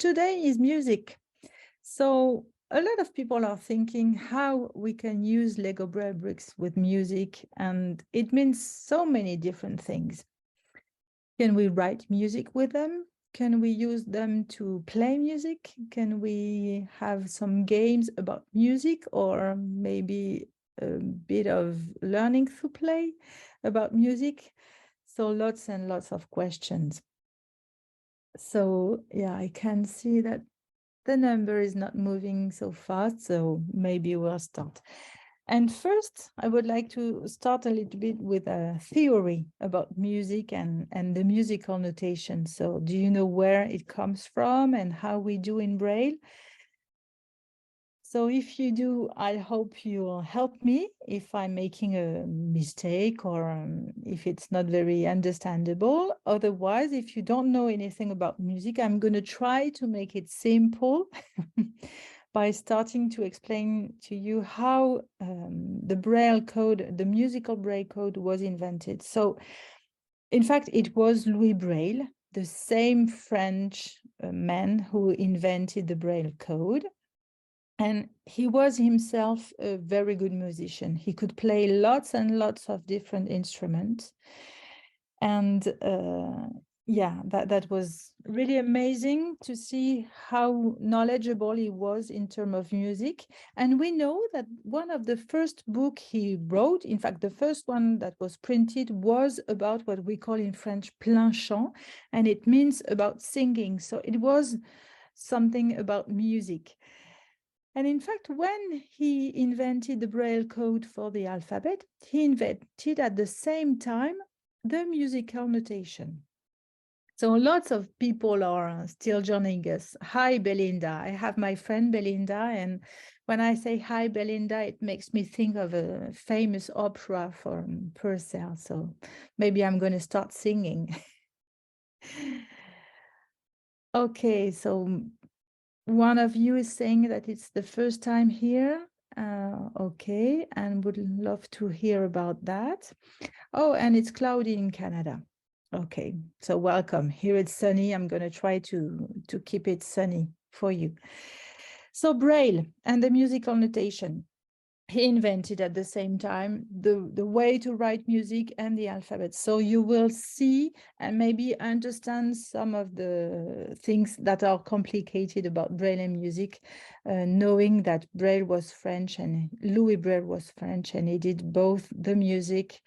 today is music. So a lot of people are thinking how we can use Lego Braille bricks with music, and it means so many different things. Can we write music with them? Can we use them to play music? Can we have some games about music, or maybe a bit of learning through play about music? So lots and lots of questions. So yeah, I can see that the number is not moving so fast, so maybe we'll start. And first, I would like to start a little bit with a theory about music and the musical notation. So do you know where it comes from and how we do in Braille? So if you do, I hope you'll help me if I'm making a mistake or if it's not very understandable. Otherwise, if you don't know anything about music, I'm going to try to make it simple by starting to explain to you how the Braille code, the musical Braille code was invented. So in fact, it was Louis Braille, the same French man who invented the Braille code. And he was himself a very good musician. He could play lots and lots of different instruments. And yeah, that was really amazing to see how knowledgeable he was in terms of music. And we know that one of the first book he wrote, in fact, the first one that was printed, was about what we call in French plain chant, and it means about singing. So it was something about music. And in fact, when he invented the Braille code for the alphabet, he invented at the same time the musical notation. So lots of people are still joining us. Hi, Belinda. I have my friend Belinda, and when I say hi, Belinda, it makes me think of a famous opera from Purcell. So maybe I'm going to start singing. Okay, so one of you is saying that it's the first time here. Okay, and would love to hear about that. Oh, and it's cloudy in Canada. Okay, so welcome. Here it's sunny. I'm going to try to keep it sunny for you. So Braille and the musical notation. He invented at the same time the way to write music and the alphabet. So you will see and maybe understand some of the things that are complicated about Braille and music, knowing that Braille was French and Louis Braille was French, and he did both the music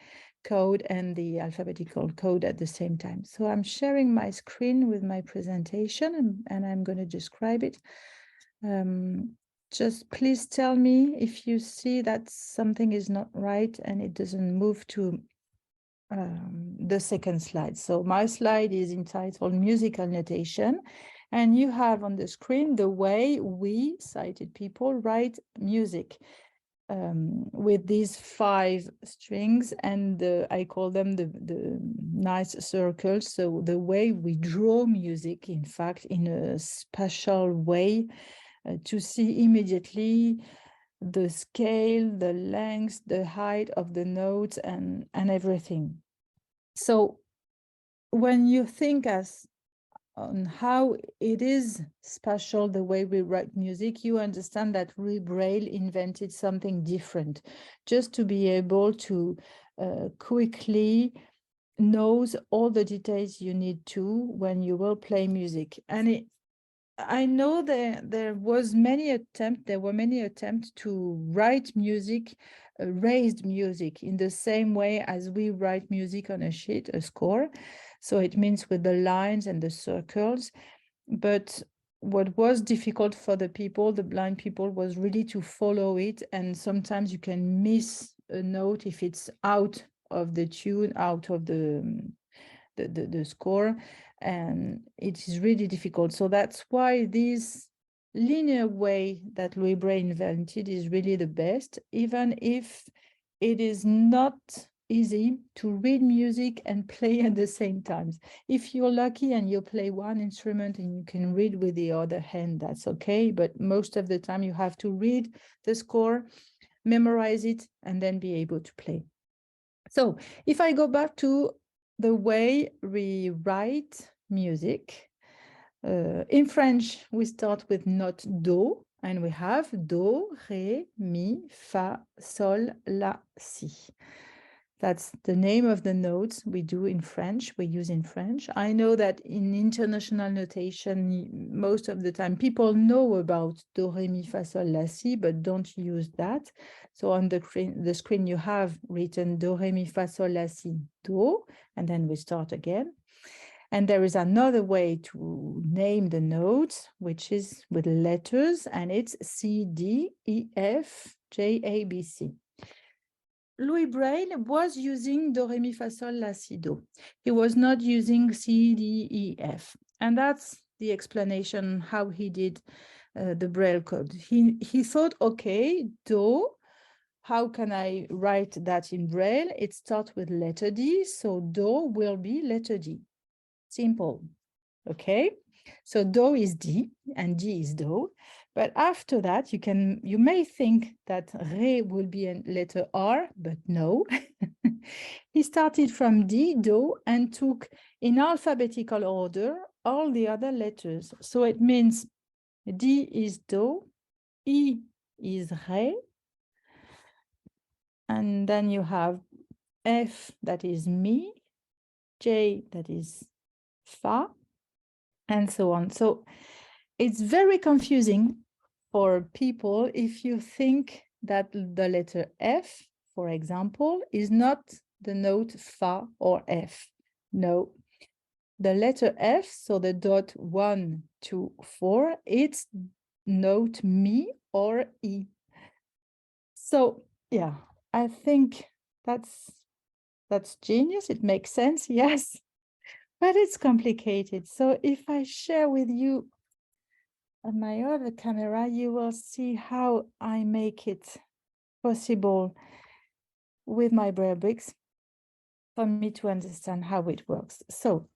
code and the alphabetical code at the same time. So I'm sharing my screen with my presentation, and I'm going to describe it. Just please tell me if you see that something is not right and it doesn't move to the second slide. So my slide is entitled Musical Notation, and you have on the screen the way we, sighted people, write music with these 5 strings, and I call them the nice circles. So the way we draw music, in fact, in a spatial way, to see immediately the scale, the length, the height of the notes, and everything. So when you think on how it is spatial, the way we write music, you understand that Louis Braille invented something different, just to be able to quickly knows all the details you need to when you will play music. And I know there were many attempts to write music, raised music, in the same way as we write music on a sheet, a score. So it means with the lines and the circles. But what was difficult for the blind people, was really to follow it. And sometimes you can miss a note if it's out of the tune, out of the score, and it is really difficult. So that's why this linear way that Louis Braille invented is really the best, even if it is not easy to read music and play at the same time. If you're lucky and you play one instrument and you can read with the other hand, that's okay. But most of the time you have to read the score, memorize it, and then be able to play. So if I go back to the way we write music, In French, we start with note do, and we have do, ré, mi, fa, sol, la, si. That's the name of the notes we do in French, we use in French. I know that in international notation, most of the time people know about do, ré, mi, fa, sol, la, si, but don't use that. So on the screen, you have written do, ré, mi, fa, sol, la, si, do, and then we start again. And there is another way to name the notes, which is with letters, and it's C, D, E, F, J, A, B, C. Louis Braille was using do, re, mi, fa, sol, la, si, do. He was not using C, D, E, F. And that's the explanation how he did the Braille code. He thought, okay, do, how can I write that in Braille? It starts with letter D, so do will be letter D. Simple, okay? So do is D and D is do. But after that, you may think that ré will be a letter R, but no. He started from D, do, and took in alphabetical order all the other letters. So it means D is do, E is ré, and then you have F, that is mi, J, that is fa, and so on. So it's very confusing for people if you think that the letter F, for example, is not the note fa or F. No, the letter F, so the dot 1, 2, 4, it's note mi or E. So yeah, I think that's genius. It makes sense, yes, but it's complicated. So if I share with you on my other camera, you will see how I make it possible with my Braille bricks for me to understand how it works. So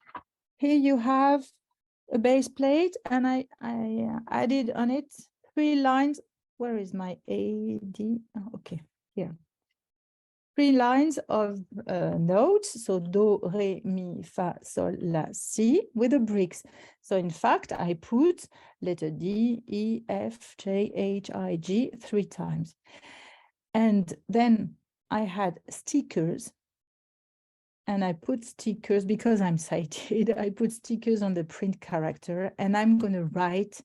here you have a base plate, and I added on it 3 lines. Where is my A, D? Oh, okay, here. 3 lines of notes, so do, re, mi, fa, sol, la, si, with the bricks. So in fact, I put letter D, E, F, J, H, I, G 3 times. And then I had stickers, and I put stickers because I'm sighted. I put stickers on the print character, and I'm going to write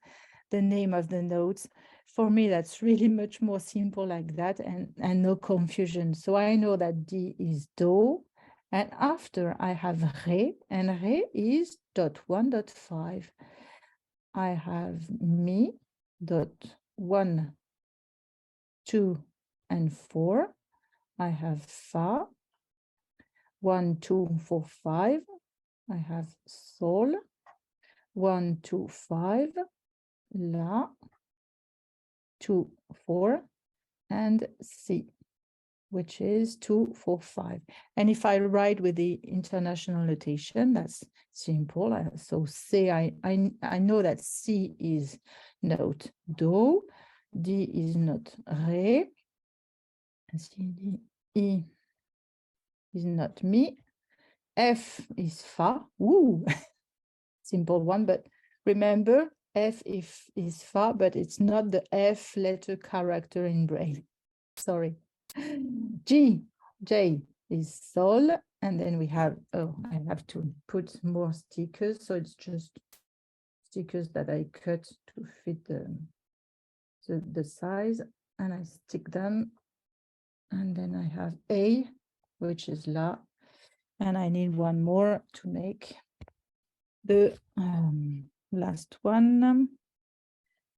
the name of the notes. For me, that's really much more simple like that, and no confusion. So I know that D is do, and after I have ré, and ré is dot 1, dot 5. I have mi, dot 1, 2, and 4. I have fa, 1, 2, 4, 5. I have sol, 1, 2, 5, la, 2, 4, and si, which is 2, 4, 5. And if I write with the international notation, that's simple. So C, I know that C is note do, D is note ré, C, D, E is not mi, F is fa. Woo, simple one, but remember, F is fa, but it's not the F letter character in Braille. Sorry. J is sol, and then we have, oh, I have to put more stickers, so it's just stickers that I cut to fit the size, and I stick them, and then I have A, which is la, and I need one more to make the last one,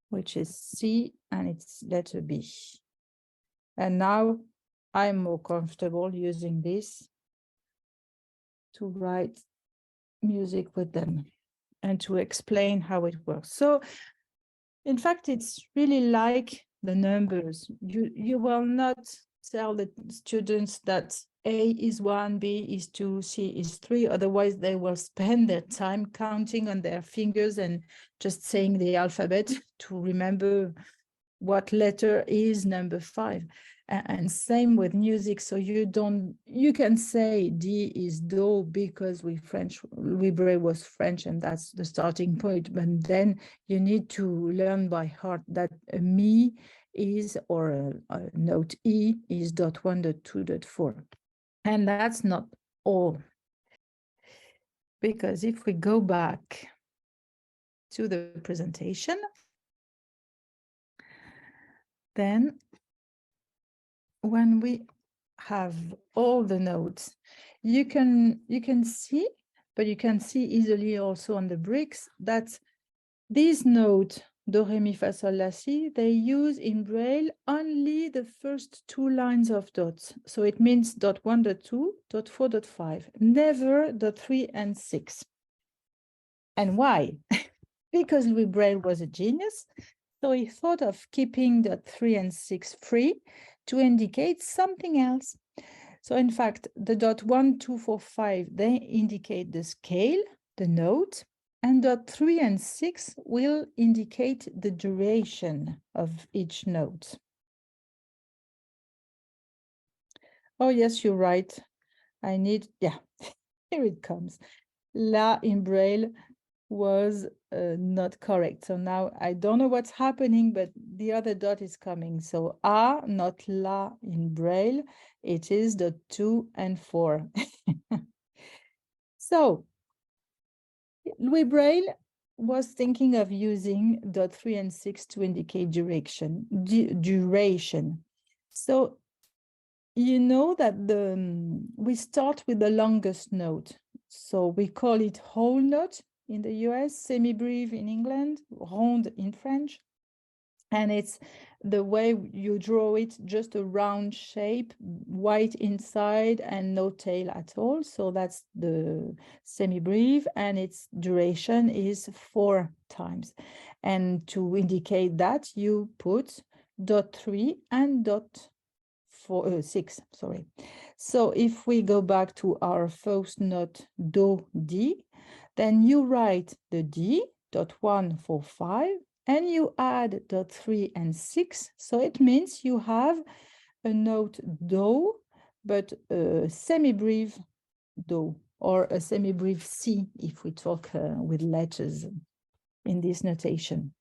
which is C, and it's letter B. And now I'm more comfortable using this to write music with them and to explain how it works. So in fact, it's really like the numbers. You will not tell the students that A is 1, B is 2, C is 3. Otherwise, they will spend their time counting on their fingers and just saying the alphabet to remember what letter is number 5. And same with music. So you can say D is do because we braille was French, and that's the starting point. But then you need to learn by heart that a mi is, or a note E is .1, .2, .4. And that's not all. Because if we go back to the presentation, then when we have all the notes, you can see, but you can see easily also on the bricks that these notes, do, re, mi, fa, sol, la, si, they use in Braille only the first 2 lines of dots. So it means .1, .2, .4, .5, never .3 and 6. And why? Because Louis Braille was a genius, so he thought of keeping .3 and 6 free to indicate something else. So in fact, the .1, 2, 4, 5, they indicate the scale, the note, and .3 and 6 will indicate the duration of each note. Oh, yes, you're right. Yeah, here it comes. La in Braille was not correct. So now I don't know what's happening, but the other dot is coming. So A, not La in Braille. It is the 2 and 4. So Louis Braille was thinking of using .3 and 6 to indicate duration. So you know that we start with the longest note. So we call it whole note in the US, semi-breve in England, ronde in French. And it's the way you draw it, just a round shape, white inside and no tail at all. So that's the semi-breve, and its duration is 4 times. And to indicate that, you put .3 and .6, sorry. So if we go back to our first note, do, D, then you write the D, .1, 4, 5, and you add .3 and 6. So it means you have a note do, but a semi-breve do, or a semi-breve C, if we talk with letters in this notation.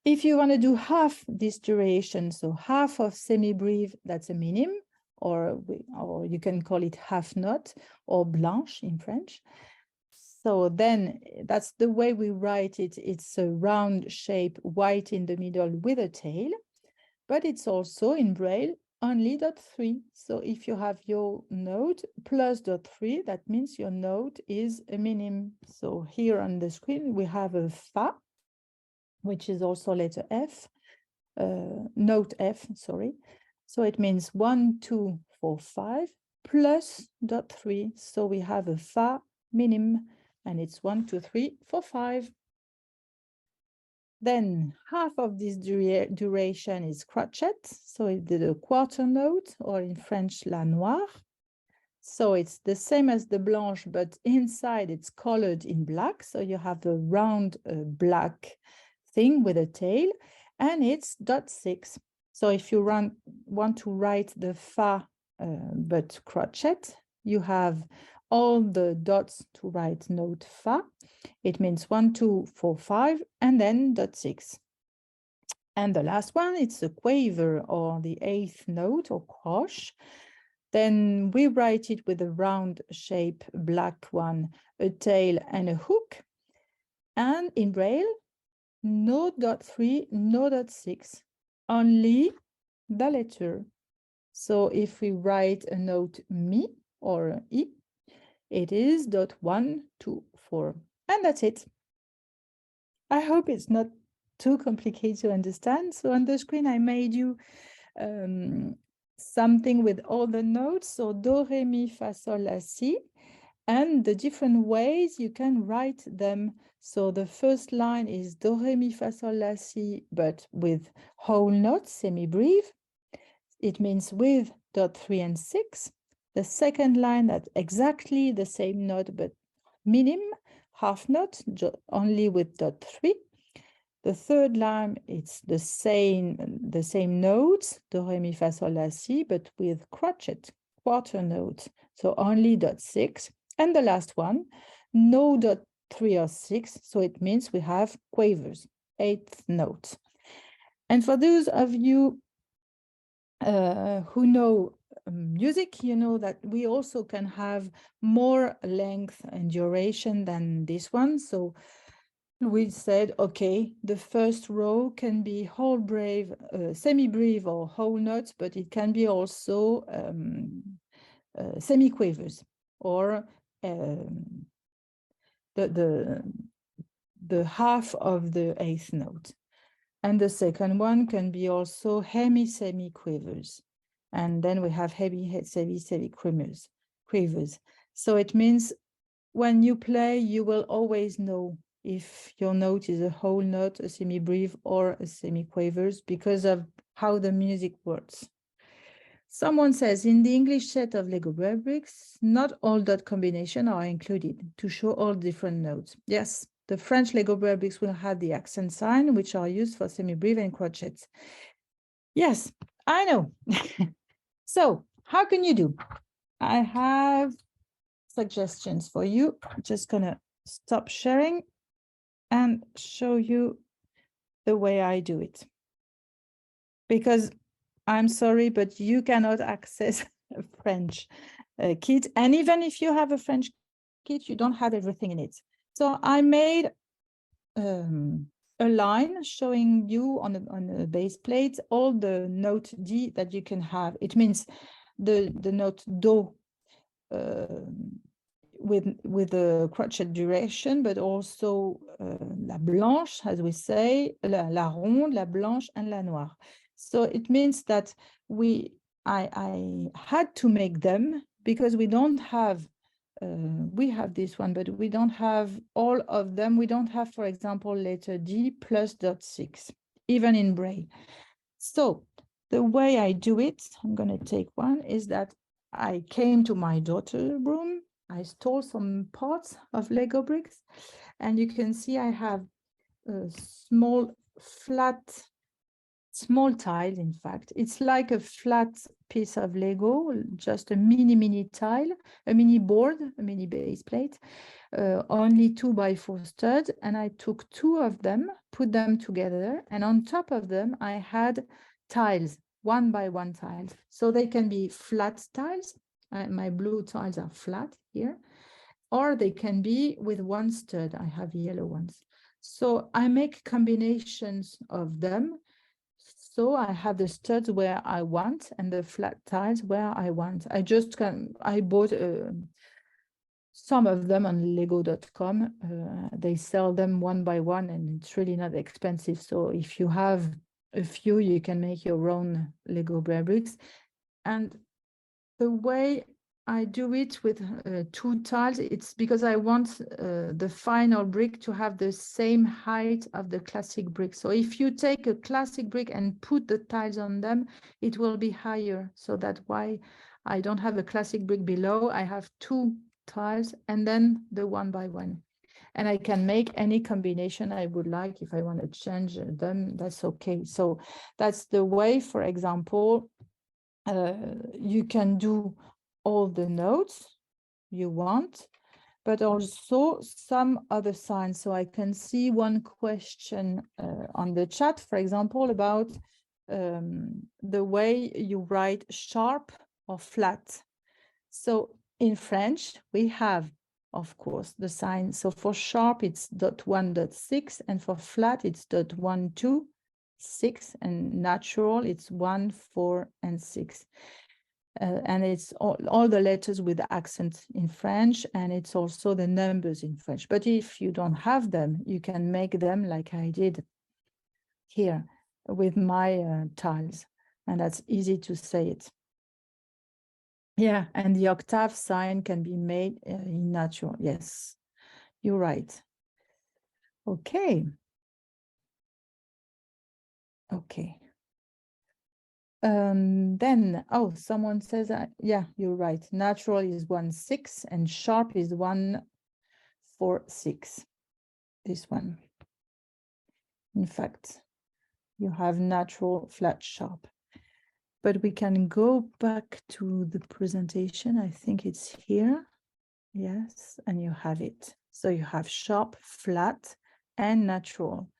If you want to do half this duration, so half of semi-breve, that's a minim, or you can call it half note, or blanche in French. So then that's the way we write it. It's a round shape, white in the middle with a tail, but it's also in Braille only .3. So if you have your note plus .3, that means your note is a minim. So here on the screen, we have a fa, which is also letter F, note F, sorry. So it means 1, 2, 4, 5 plus .3. So we have a fa minim, and it's 1, 2, 3, 4, 5. Then half of this duration is crotchet. So it's the quarter note, or in French, la noire. So it's the same as the blanche, but inside it's colored in black. So you have the round black thing with a tail, and it's .6. So if you want to write the fa, but crotchet, you have all the dots to write note fa. It means 1, 2, 4, 5, and then .6. And the last one, it's a quaver, or the 8th note, or croche. Then we write it with a round shape, black one, a tail and a hook. And in Braille, no .3, no .6, only the letter. So if we write a note mi or I, it is .1, 2, 4, and that's it. I hope it's not too complicated to understand. So on the screen, I made you something with all the notes. So do, re, mi, fa, sol, la, si, and the different ways you can write them. So the first line is do, re, mi, fa, sol, la, si, but with whole notes, semi-breve. It means with .3 and 6. The second line, that's exactly the same note, but minim, half note, only with .3. The third line, it's the same notes, do, re, mi, fa, sol, la, si, but with crotchet, quarter notes. So only dot 6. And the last one, no dot 3 or 6. So it means we have quavers, 8th note. And for those of you who know music, you know that we also can have more length and duration than this one. So we said, okay, the first row can be whole brave, semi-breve or whole notes, but it can be also semi-quavers or the half of the 8th note. And the second one can be also hemi-semi-quavers. And then we have heavy-semi-quavers. So it means when you play, you will always know if your note is a whole note, a semi-breve, or a semi-quavers because of how the music works. Someone says, in the English set of Lego bricks, not all dot combinations are included to show all different notes. Yes, the French Lego bricks will have the accent sign, which are used for semi-breve and crochets. Yes, I know. So how can you do? I have suggestions for you. I'm just gonna stop sharing and show you the way I do it. Because I'm sorry, but you cannot access a French kit. And even if you have a French kit, you don't have everything in it. So I made a line showing you on a base plate all the note D that you can have. It means the note Do with the crotchet duration, but also la blanche, as we say, la ronde, la blanche, and la noire. So it means that I had to make them because we don't have, we have this one, but we don't have all of them. We don't have, for example, letter D plus dot 6, even in Braille. So the way I do it, I'm going to take one, is that I came to my daughter's room. I stole some parts of Lego bricks, and you can see I have a small tile. In fact, it's like a flat piece of Lego, just a mini tile, a mini board, a mini base plate, only 2x4 studs. And I took 2 of them, put them together, and on top of them, I had tiles, 1x1 tiles. So they can be flat tiles. My blue tiles are flat here, or they can be with 1 stud. I have yellow ones. So I make combinations of them. So I have the studs where I want and the flat tiles where I want. I bought some of them on lego.com. They sell them 1x1 and it's really not expensive. So if you have a few, you can make your own Lego bricks. And the way I do it with 2 tiles, it's because I want the final brick to have the same height of the classic brick. So if you take a classic brick and put the tiles on them, it will be higher. So that's why I don't have a classic brick below. I have 2 tiles and then the 1x1. And I can make any combination I would like. If I want to change them, that's okay. So that's the way, for example, you can do all the notes you want, but also some other signs. So I can see one question on the chat, for example, about the way you write sharp or flat. So in French, we have, of course, the sign. So for sharp, it's .1, .6, and for flat, it's .1, 2, 6, and natural, it's 1, 4, and 6. And it's all the letters with accent in French, and it's also the numbers in French. But if you don't have them, you can make them like I did here with my tiles, and that's easy to say it. Yeah, and the octave sign can be made in natural. Yes, you're right. Okay. Okay. Then, oh, someone says, yeah, you're right. Natural is 1, 6, and sharp is 1, 4, 6. This one. In fact, you have natural, flat, sharp. But we can go back to the presentation. I think it's here. Yes, and you have it. So you have sharp, flat, and natural.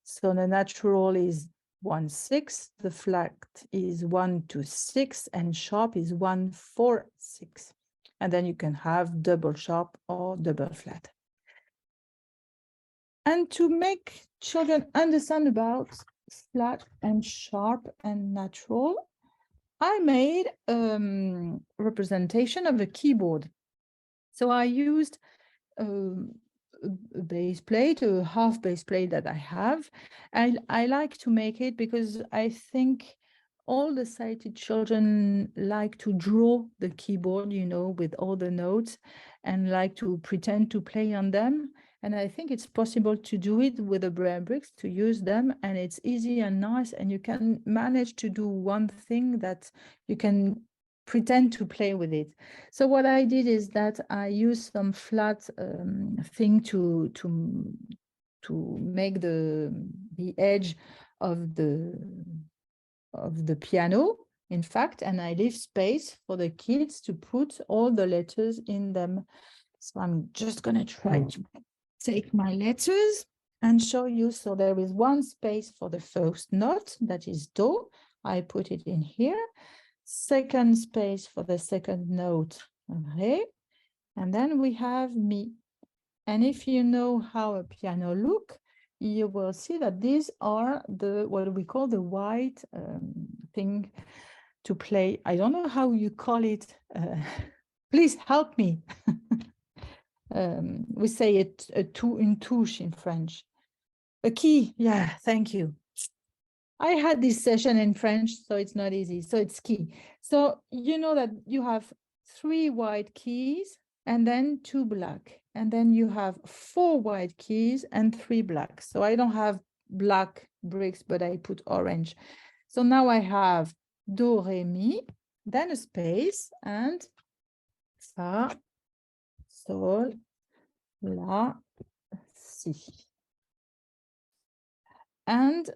So the natural is 1/6, the flat is 1/6, and sharp is 1/4/6. And then you can have double sharp or double flat. And to make children understand about flat and sharp and natural, I made representation of a keyboard. So I used a base plate, a half base plate that I have. I like to make it because I think all the sighted children like to draw the keyboard, you know, with all the notes and like to pretend to play on them. And I think it's possible to do it with the braille bricks, to use them, and it's easy and nice, and you can manage to do one thing that you can pretend to play with it. So what I did is that I used some flat thing to make the edge of the piano, in fact, and I leave space for the kids to put all the letters in them. So I'm just going to try to take my letters and show you. So there is one space for the first note, that is do. I put it in here. Second space for the second note, ré. And then we have mi. And if you know how a piano look, you will see that these are what we call the white thing to play. I don't know how you call it. Please help me. We say it une touche in French. A key, yeah, thank you. I had this session in French, so it's not easy. So it's key. So you know that you have 3 white keys and then 2 black. And then you have 4 white keys and 3 black. So I don't have black bricks, but I put orange. So now I have do, ré, mi, then a space, and fa, sol, la, si. And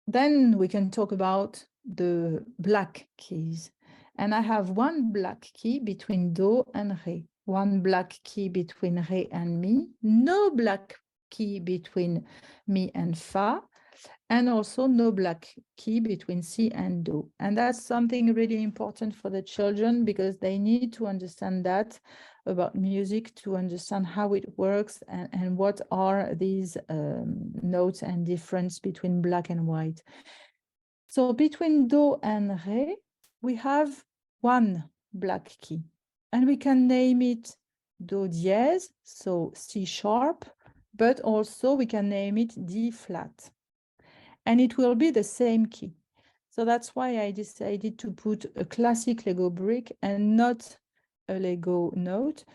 then we can talk about the black keys. And I have one black key between do and ré, one black key between ré and mi, no black key between mi and fa, and also no black key between si and do. And that's something really important for the children because they need to understand that about music, to understand how it works and what are these notes and difference between black and white. So between do and ré, we have one black key, and we can name it do dièse, so C sharp, but also we can name it D flat. And it will be the same key. So that's why I decided to put a classic Lego brick and not a Lego note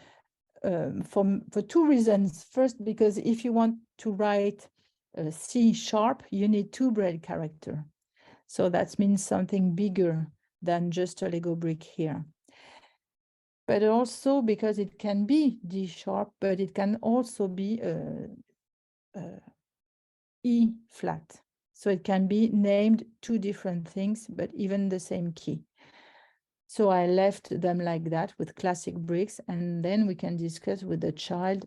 for 2 reasons. First, because if you want to write C sharp, you need 2 braille characters. So that means something bigger than just a Lego brick here. But also because it can be D sharp, but it can also be E flat. So it can be named 2 different things, but even the same key. So I left them like that with classic bricks, and then we can discuss with the child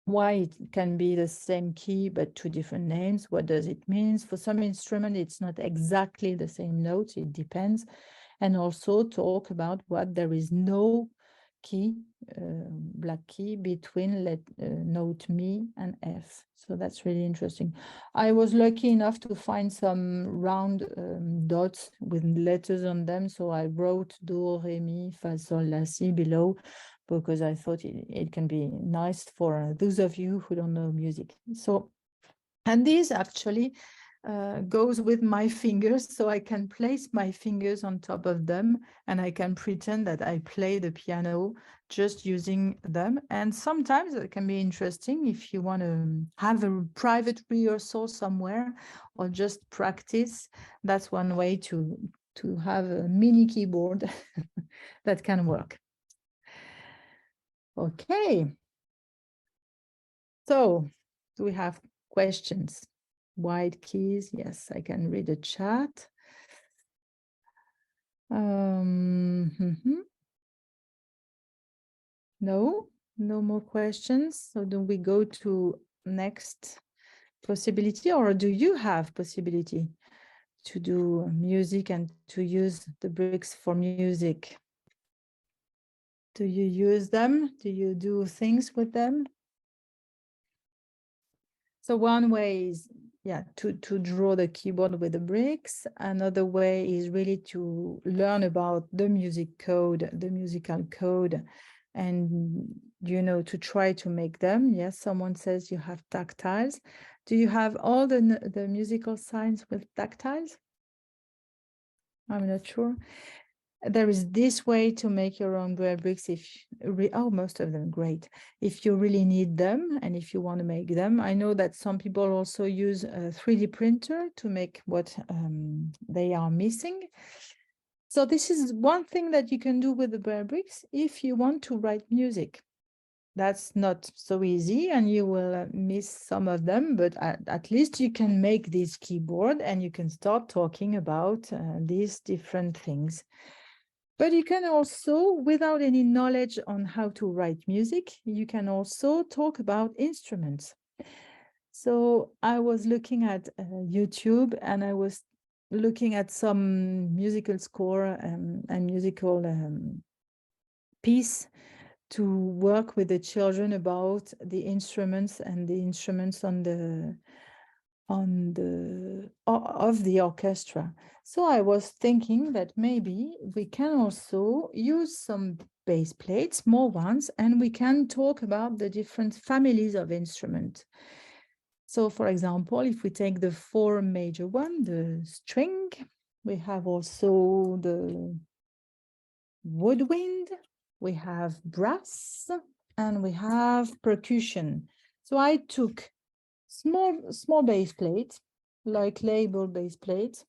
why it can be the same key, but 2 different names. What does it mean? For some instrument, it's not exactly the same notes, it depends. And also talk about what there is no key, black key between note mi and F. So that's really interesting. I was lucky enough to find some round dots with letters on them. So I wrote do, ré, mi, fa, sol, la, si below, because I thought it can be nice for those of you who don't know music. So, and these actually goes with my fingers, so I can place my fingers on top of them and I can pretend that I play the piano just using them. And sometimes it can be interesting if you want to have a private rehearsal somewhere or just practice. That's one way to have a mini keyboard that can work. Okay. So, do we have questions? White keys. Yes, I can read the chat. Mhm. No, no more questions. So do we go to next possibility, or do you have possibility to do music and to use the bricks for music? Do you use them? Do you do things with them? So one way is, yeah, to draw the keyboard with the bricks. Another way is really to learn about the music code, the musical code, and, you know, to try to make them. Yes, someone says you have tactiles. Do you have all the musical signs with tactiles? I'm not sure. There is this way to make your own bread bricks if most of them great if you really need them and if you want to make them. I know that some people also use a 3D printer to make what they are missing. So this is one thing that you can do with the bread bricks if you want to write music. That's not so easy and you will miss some of them, but at least you can make this keyboard and you can start talking about these different things. But you can also, without any knowledge on how to write music, you can also talk about instruments. So I was looking at YouTube and I was looking at some musical score and musical piece to work with the children about the instruments and the instruments of the orchestra. So I was thinking that maybe we can also use some base plates, more ones, and we can talk about the different families of instruments. So for example, if we take the 4 major one, the string, we have also the woodwind, we have brass, and we have percussion. So I took small base plate, like label base plate,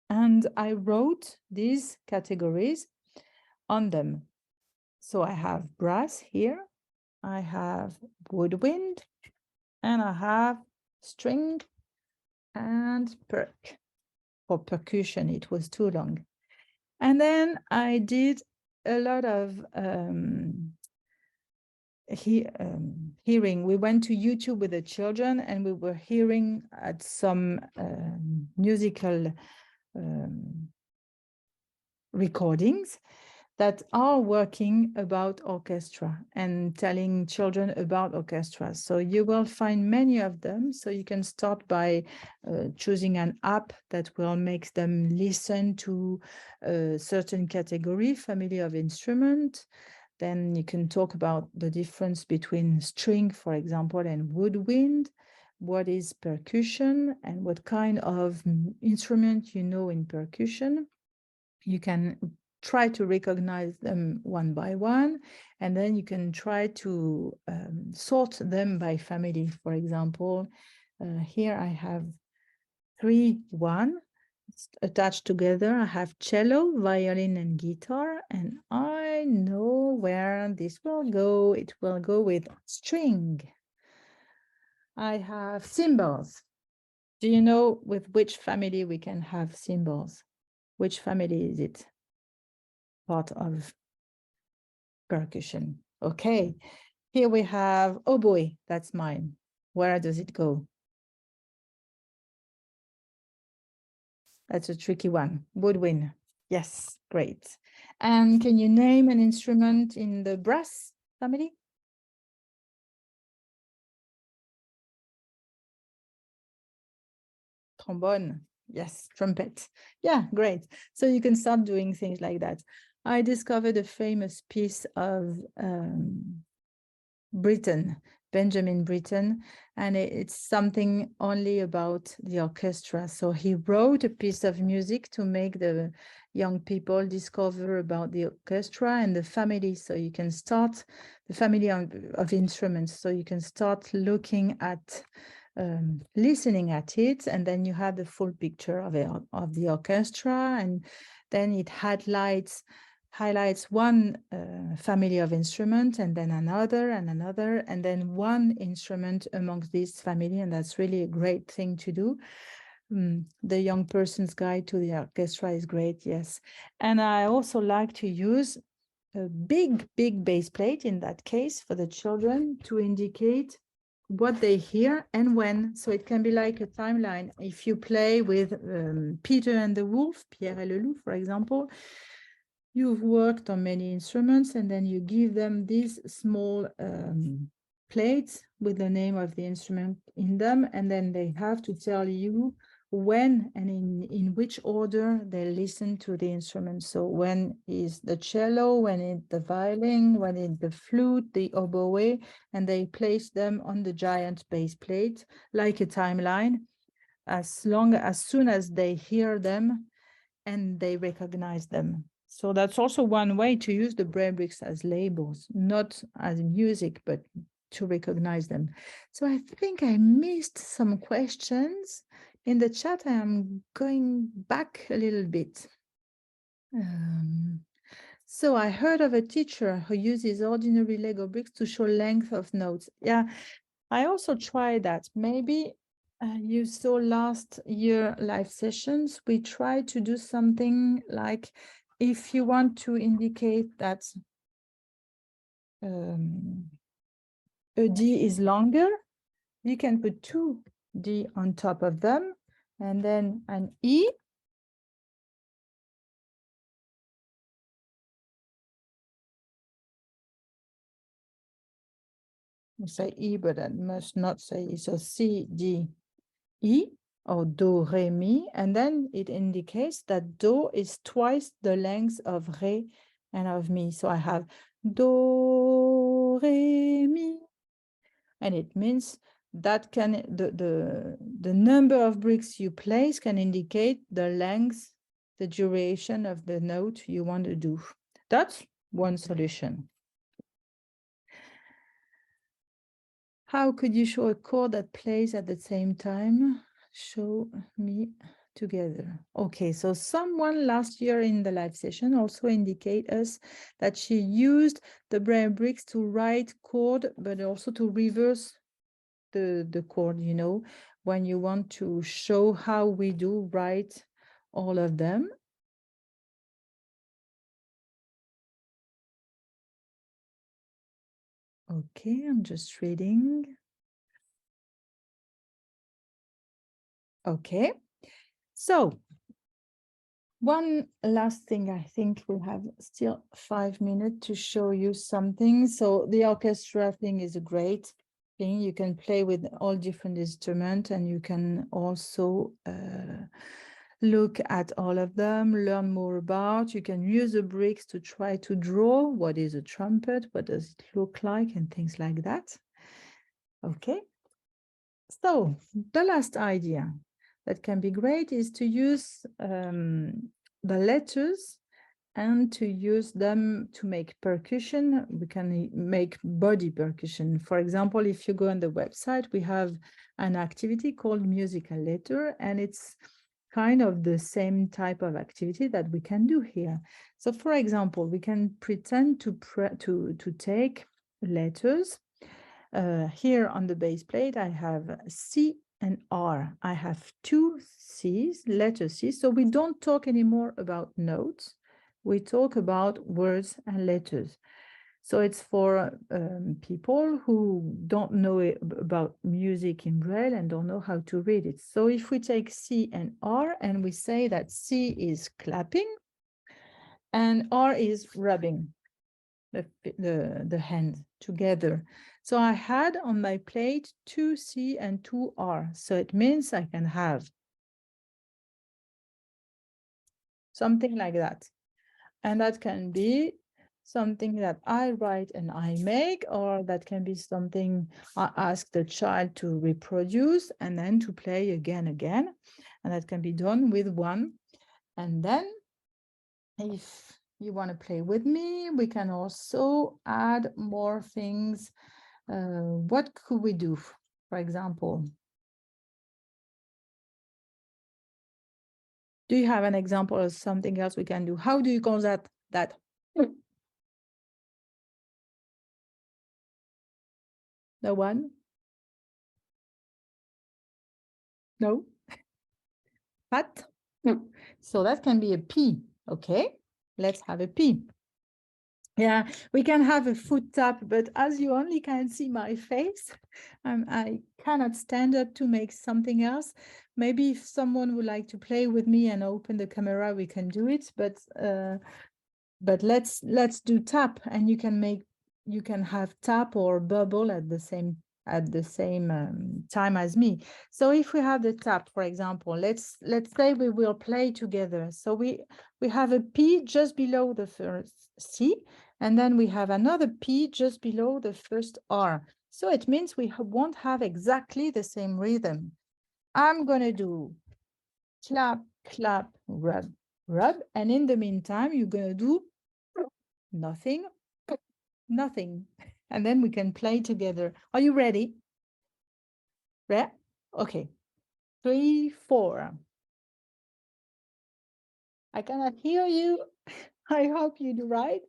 and I wrote these categories on them. So I have brass here, I have woodwind, and I have string and perk. For percussion, it was too long. And then I did a lot of hearing. We went to YouTube with the children and we were hearing at some musical recordings that are working about orchestra and telling children about orchestra. So you will find many of them. So you can start by choosing an app that will make them listen to a certain category, family of instrument. Then you can talk about the difference between string, for example, and woodwind. What is percussion and what kind of instrument you know in percussion. You can try to recognize them one by one, and then you can try to sort them by family. For example, here I have 1 attached together. I have cello, violin, and guitar, and I know where this will go. It will go with string. I have cymbals. Do you know with which family we can have cymbals? Which family is it? Part of percussion. Okay, here we have oboe. That's mine. Where does it go? That's a tricky one. Woodwind. Yes, great. And can you name an instrument in the brass family? Trombone. Yes, trumpet. Yeah, great. So you can start doing things like that. I discovered a famous piece of Britten, Benjamin Britten, and it's something only about the orchestra. So he wrote a piece of music to make the young people discover about the orchestra and the family. So you can start the family of instruments. So you can start looking at, listening at it, and then you have the full picture of the orchestra, and then it highlights highlights one family of instrument and then another and another, and then one instrument amongst this family. And that's really a great thing to do. The young person's guide to the orchestra is great, yes. And I also like to use a big bass plate in that case for the children to indicate what they hear and when. So it can be like a timeline. If you play with Peter and the Wolf, Pierre et le Loup, for example, you've worked on many instruments and then you give them these small plates with the name of the instrument in them, and then they have to tell you when and in which order they listen to the instrument. So when is the cello, when is the violin, when is the flute, the oboe, and they place them on the giant bass plate like a timeline, as soon as they hear them and they recognize them. So that's also one way to use the braille bricks as labels, not as music, but to recognize them. So I think I missed some questions in the chat. I am going back a little bit. So I heard of a teacher who uses ordinary Lego bricks to show length of notes. Yeah, I also tried that. Maybe you saw last year live sessions, we tried to do something like, if you want to indicate that a D is longer, you can put two D on top of them, and then an E. We say E, but that must not say E. So C, D, E, or Do, Re, Mi, and then it indicates that Do is twice the length of Re and of Mi. So I have Do, Re, Mi, and it means that the number of bricks you place can indicate the length, the duration of the note you want to do. That's one solution. How could you show a chord that plays at the same time? Show me together. Okay, so someone last year in the live session also indicate us that she used the braille bricks to write chord, but also to reverse the chord, you know, when you want to show how we do write all of them. Okay, I'm just reading. Okay, so one last thing, I think we have still 5 minutes to show you something. So the orchestra thing is a great thing. You can play with all different instruments, and you can also look at all of them, learn more about. You can use the bricks to try to draw what is a trumpet, what does it look like, and things like that. Okay. So the last idea that can be great is to use the letters and to use them to make percussion. We can make body percussion. For example, if you go on the website, we have an activity called musical letter, and it's kind of the same type of activity that we can do here. So for example, we can pretend to take letters. Here on the base plate, I have C and R. I have two C's, letter C. So we don't talk anymore about notes. We talk about words and letters. So it's for people who don't know about music in Braille and don't know how to read it. So if we take C and R and we say that C is clapping and R is rubbing the hand together. So I had on my plate 2 C and 2 R. So it means I can have something like that. And that can be something that I write and I make, or that can be something I ask the child to reproduce and then to play again. And that can be done with one. And then if you want to play with me, we can also add more things. What could we do, for example? Do you have an example of something else we can do? How do you call that No one? No? Pat? So that can be a P. Okay, let's have a P. Yeah, we can have a foot tap, but as you only can see my face, I cannot stand up to make something else. Maybe if someone would like to play with me and open the camera, we can do it. But let's do tap, and you can have tap or bubble at the same time as me. So if we have the tap, for example, let's say we will play together. So we have a P just below the first C, and then we have another P just below the first R. So it means we won't have exactly the same rhythm. I'm gonna do clap, clap, rub, rub, and in the meantime, you're gonna do nothing, nothing. And then we can play together. Are you ready? Ready? Okay. 3, 4. I cannot hear you. I hope you do right.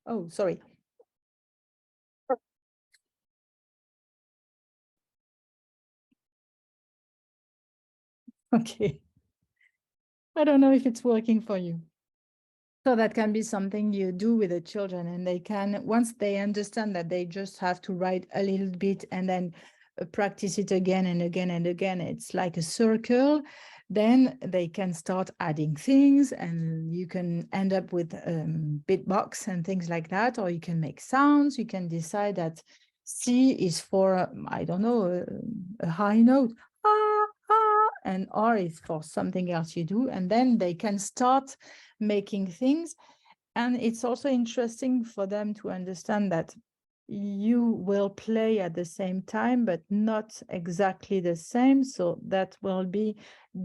Oh, sorry. Okay. I don't know if it's working for you. So that can be something you do with the children, and they can, once they understand that they just have to write a little bit and then practice it again and again and again, it's like a circle, then they can start adding things, and you can end up with beatbox and things like that, or you can make sounds. You can decide that C is for, I don't know, a high note, ah, ah, and R is for something else you do, and then they can start making things. And it's also interesting for them to understand that you will play at the same time, but not exactly the same. So that will be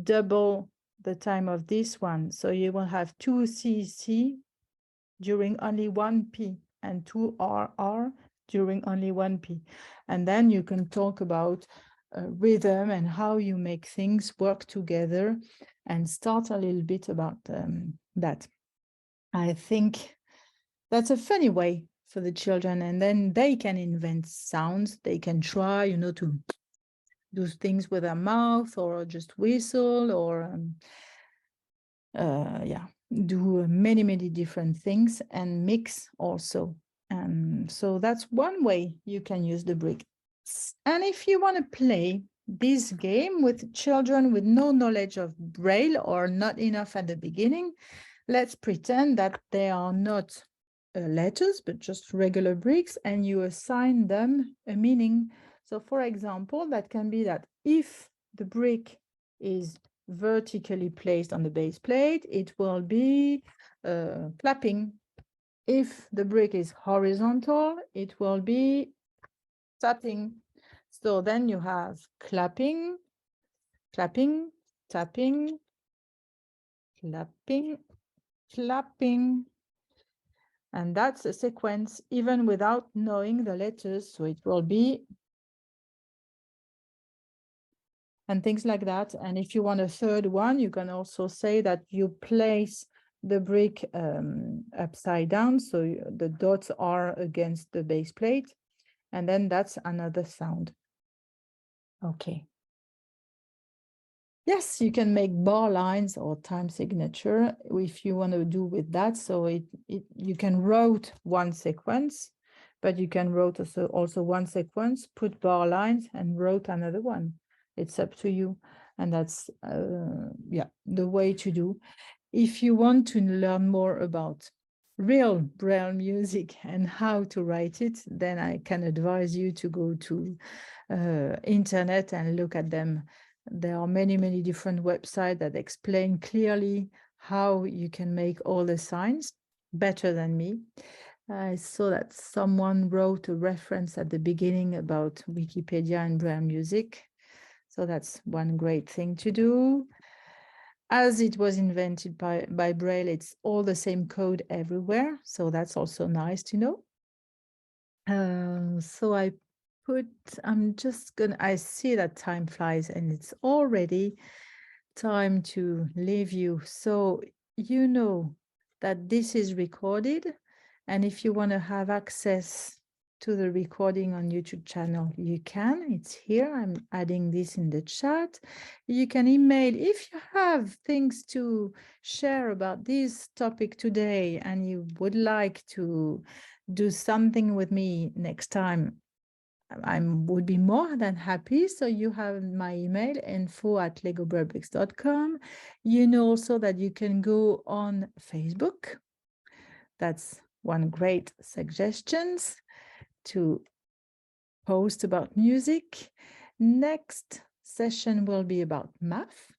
double the time of this one. So you will have 2 CC during only 1 P and 2 RR during only 1 P. And then you can talk about rhythm and how you make things work together, and start a little bit about that. I think that's a funny way for the children, and then they can invent sounds. They can try, to do things with their mouth, or just whistle, or do many, many different things, and mix also. So that's one way you can use the brick. And if you want to play this game with children with no knowledge of Braille, or not enough at the beginning, let's pretend that they are not letters, but just regular bricks, and you assign them a meaning. So for example, that can be that if the brick is vertically placed on the base plate, it will be clapping. If the brick is horizontal, it will be tapping. So then you have clapping, clapping, tapping, clapping, clapping. And that's a sequence even without knowing the letters. So it will be, and things like that. And if you want a third one, you can also say that you place the brick upside down. So the dots are against the base plate. And then that's another sound. Okay. Yes, you can make bar lines or time signature if you want to do with that. So you can wrote one sequence, but you can wrote also one sequence, put bar lines, and wrote another one. It's up to you. And that's the way to do. If you want to learn more about real Braille music and how to write it, then I can advise you to go to internet and look at them. There are many, many different websites that explain clearly how you can make all the signs better than me. I saw that someone wrote a reference at the beginning about Wikipedia and Braille music. So that's one great thing to do. As it was invented by Braille, it's all the same code everywhere. So that's also nice to know. So I see that time flies, and it's already time to leave you. So you know that this is recorded, and if you want to have access to the recording on YouTube channel, you can. It's here. I'm adding this in the chat. You can email if you have things to share about this topic today and you would like to do something with me next time. I would be more than happy. So you have my email, info@legobrarebricks.com. You know also that you can go on Facebook. That's one great suggestions to post about music. Next session will be about math.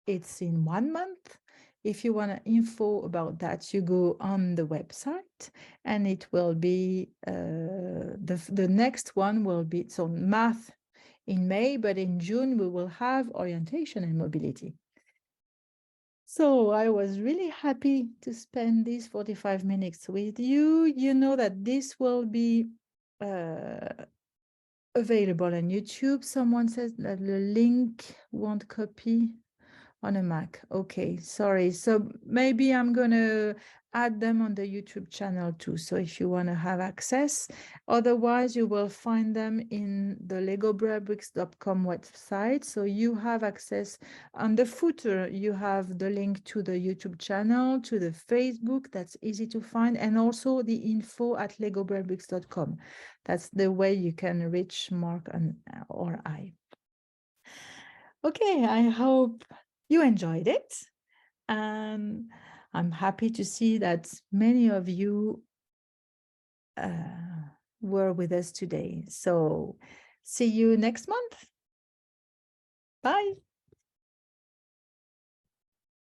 It's in 1 month. If you want info about that, you go on the website, and it will be the next one will be so math in May, but in June we will have orientation and mobility. So I was really happy to spend these 45 minutes with you. You know that this will be available on YouTube. Someone says that the link won't copy on a Mac. Okay, sorry. So maybe I'm going to add them on the YouTube channel too. So if you want to have access, otherwise you will find them in the legobrarebricks.com website. So you have access on the footer. You have the link to the YouTube channel, to the Facebook. That's easy to find. And also the info@legobrarebricks.com. That's the way you can reach Mark or I. Okay, I hope you enjoyed it. And I'm happy to see that many of you were with us today. So see you next month. Bye.